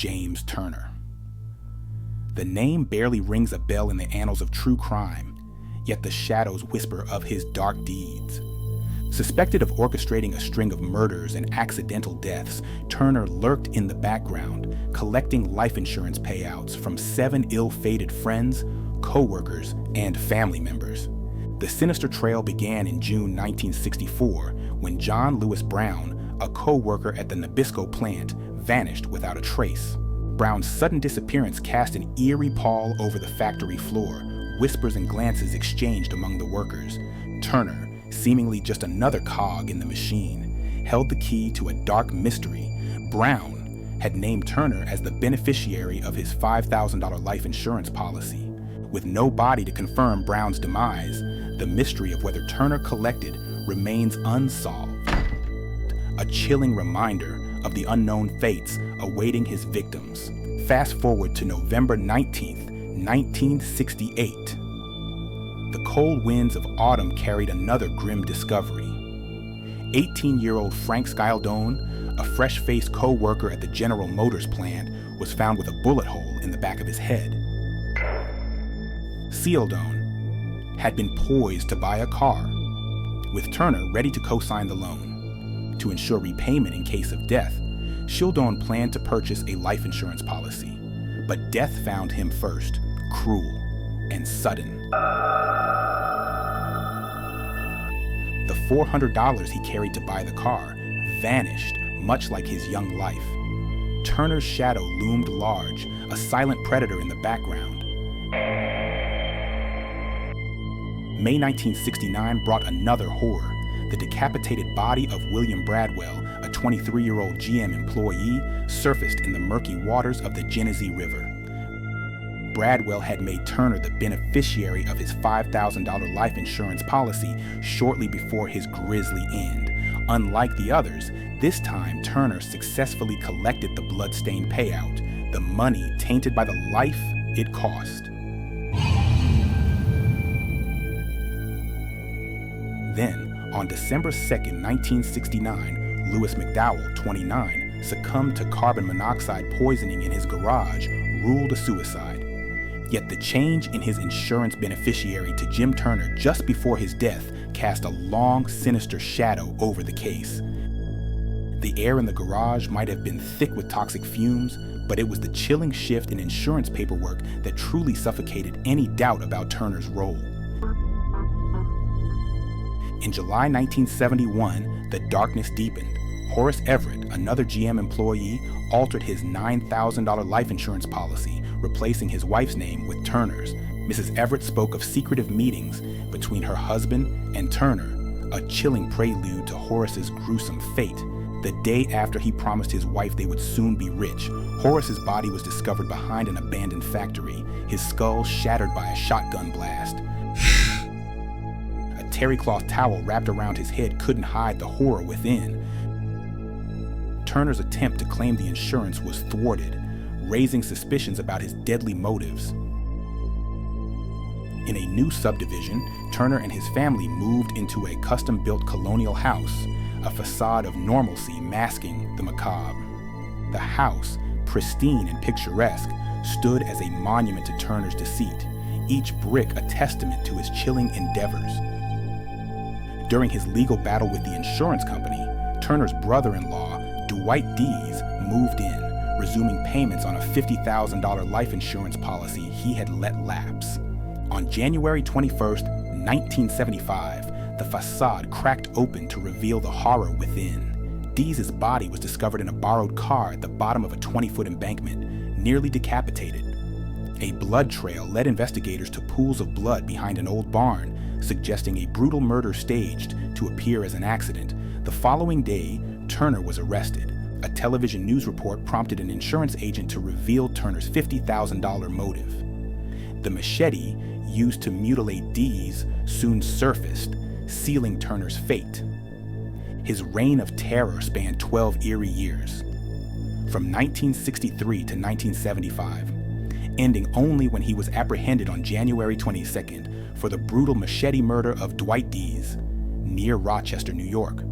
James Turner. The name barely rings a bell in the annals of true crime, yet the shadows whisper of his dark deeds. Suspected of orchestrating a string of murders and accidental deaths, Turner lurked in the background, collecting life insurance payouts from 7 ill-fated friends, co-workers, and family members. The sinister trail began in June 1964 when John Lewis Brown, a co-worker at the Nabisco plant, vanished without a trace. Brown's sudden disappearance cast an eerie pall over the factory floor, whispers and glances exchanged among the workers. Turner, seemingly just another cog in the machine, held the key to a dark mystery. Brown had named Turner as the beneficiary of his $5,000 life insurance policy. With no body to confirm Brown's demise, the mystery of whether Turner collected remains unsolved. A chilling reminder of the unknown fates awaiting his victims. Fast forward to November 19th, 1968. The cold winds of autumn carried another grim discovery. 18-year-old Frank Scaldone, a fresh-faced co-worker at the General Motors plant, was found with a bullet hole in the back of his head. Scaldone had been poised to buy a car, with Turner ready to co-sign the loan. To ensure repayment in case of death, Scaldone planned to purchase a life insurance policy, but death found him first, cruel and sudden. The $400 he carried to buy the car vanished, much like his young life. Turner's shadow loomed large, a silent predator in the background. May 1969 brought another horror. The decapitated body of William Bradwell, a 23-year-old GM employee, surfaced in the murky waters of the Genesee River. Bradwell had made Turner the beneficiary of his $5,000 life insurance policy shortly before his grisly end. Unlike the others, this time Turner successfully collected the blood-stained payout, the money tainted by the life it cost. Then, on December 2nd, 1969, Lewis McDowell, 29, succumbed to carbon monoxide poisoning in his garage, ruled a suicide. Yet the change in his insurance beneficiary to Jim Turner just before his death cast a long, sinister shadow over the case. The air in the garage might have been thick with toxic fumes, but it was the chilling shift in insurance paperwork that truly suffocated any doubt about Turner's role. In July 1971, the darkness deepened. Horace Everett, another GM employee, altered his $9,000 life insurance policy, replacing his wife's name with Turner's. Mrs. Everett spoke of secretive meetings between her husband and Turner, a chilling prelude to Horace's gruesome fate. The day after he promised his wife they would soon be rich, Horace's body was discovered behind an abandoned factory, his skull shattered by a shotgun blast. A terry cloth towel wrapped around his head couldn't hide the horror within. Turner's attempt to claim the insurance was thwarted, raising suspicions about his deadly motives. In a new subdivision, Turner and his family moved into a custom-built colonial house, a facade of normalcy masking the macabre. The house, pristine and picturesque, stood as a monument to Turner's deceit, each brick a testament to his chilling endeavors. During his legal battle with the insurance company, Turner's brother-in-law, Dwight Dees, moved in, resuming payments on a $50,000 life insurance policy he had let lapse. On January 21st, 1975, the facade cracked open to reveal the horror within. Dees' body was discovered in a borrowed car at the bottom of a 20-foot embankment, nearly decapitated. A blood trail led investigators to pools of blood behind an old barn, suggesting a brutal murder staged to appear as an accident. The following day, Turner was arrested. A television news report prompted an insurance agent to reveal Turner's $50,000 motive. The machete used to mutilate Dees soon surfaced, sealing Turner's fate. His reign of terror spanned 12 eerie years, from 1963 to 1975, ending only when he was apprehended on January 22nd for the brutal machete murder of Dwight Dees near Rochester, New York.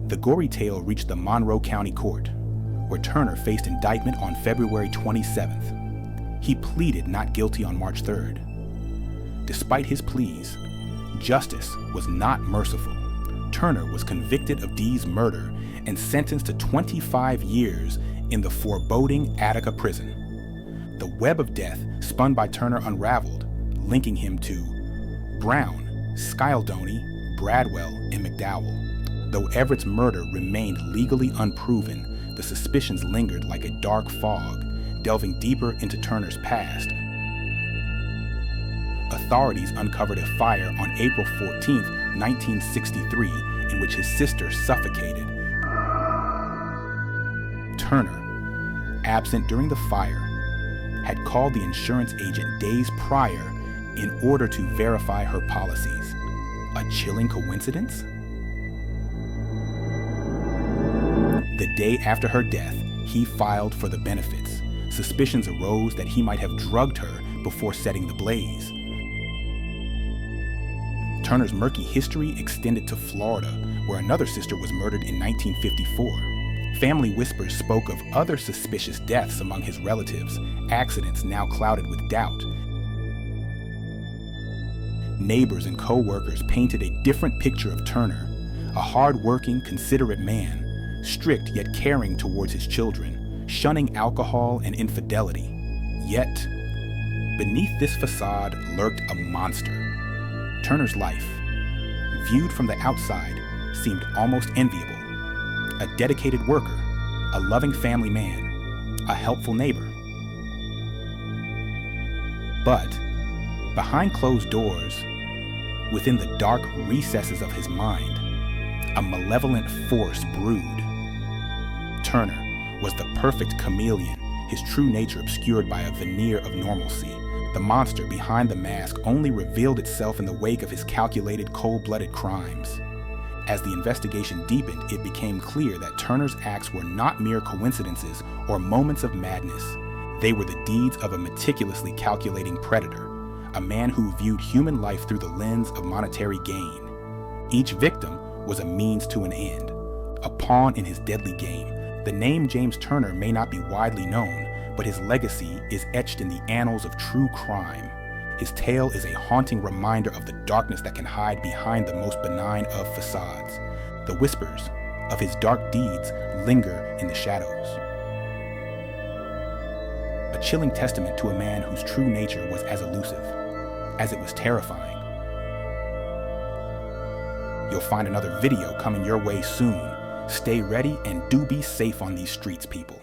The gory tale reached the Monroe County Court. where Turner faced indictment on February 27th. He pleaded not guilty on March 3rd. Despite his pleas, justice was not merciful. Turner was convicted of Dee's murder and sentenced to 25 years in the foreboding Attica prison. The web of death spun by Turner unraveled, linking him to Brown, Skildoni, Bradwell, and McDowell. Though Everett's murder remained legally unproven, the suspicions lingered like a dark fog, delving deeper into Turner's past. Authorities uncovered a fire on April 14, 1963, in which his sister suffocated. Turner, absent during the fire, had called the insurance agent days prior in order to verify her policies. A chilling coincidence? The day after her death, he filed for the benefits. Suspicions arose that he might have drugged her before setting the blaze. Turner's murky history extended to Florida, where another sister was murdered in 1954. Family whispers spoke of other suspicious deaths among his relatives, accidents now clouded with doubt. Neighbors and co-workers painted a different picture of Turner, a hard-working, considerate man, strict yet caring towards his children, shunning alcohol and infidelity. Yet, beneath this facade lurked a monster. Turner's life, viewed from the outside, seemed almost enviable. A dedicated worker, a loving family man, a helpful neighbor. But behind closed doors, within the dark recesses of his mind, a malevolent force brewed. Turner was the perfect chameleon, his true nature obscured by a veneer of normalcy. The monster behind the mask only revealed itself in the wake of his calculated, cold-blooded crimes. As the investigation deepened, it became clear that Turner's acts were not mere coincidences or moments of madness. They were the deeds of a meticulously calculating predator, a man who viewed human life through the lens of monetary gain. Each victim was a means to an end, a pawn in his deadly game. The name James Turner may not be widely known, but his legacy is etched in the annals of true crime. His tale is a haunting reminder of the darkness that can hide behind the most benign of facades. The whispers of his dark deeds linger in the shadows. A chilling testament to a man whose true nature was as elusive as it was terrifying. You'll find another video coming your way soon. Stay ready and do be safe on these streets, people.